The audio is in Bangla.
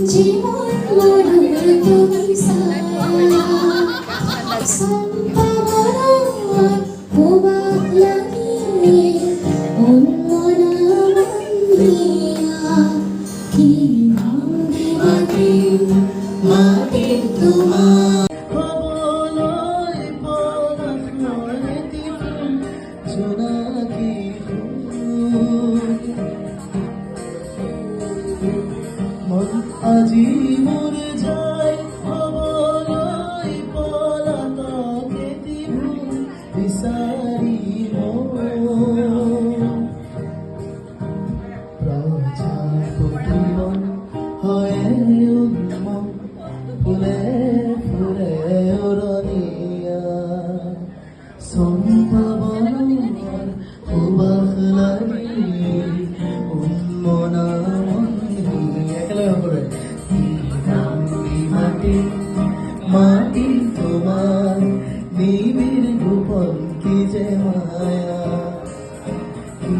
জীবন মরণ তুমি সারা সম্পাবনার অবাক লাগে অন্যরা মন্দিরা কি নাম দেবাতে মাটির তোমার আজি মরে যায় অবলয় পলাতকে দিব বিচারিব প্রজাপতিবন হয়ে উন্মন ফুলে ফুলে উড়নিয়া সম্ভাবনার অবাক লাগে উন্মনা মাটি তোমার নিবিড় গোপন কি যে মায়া কি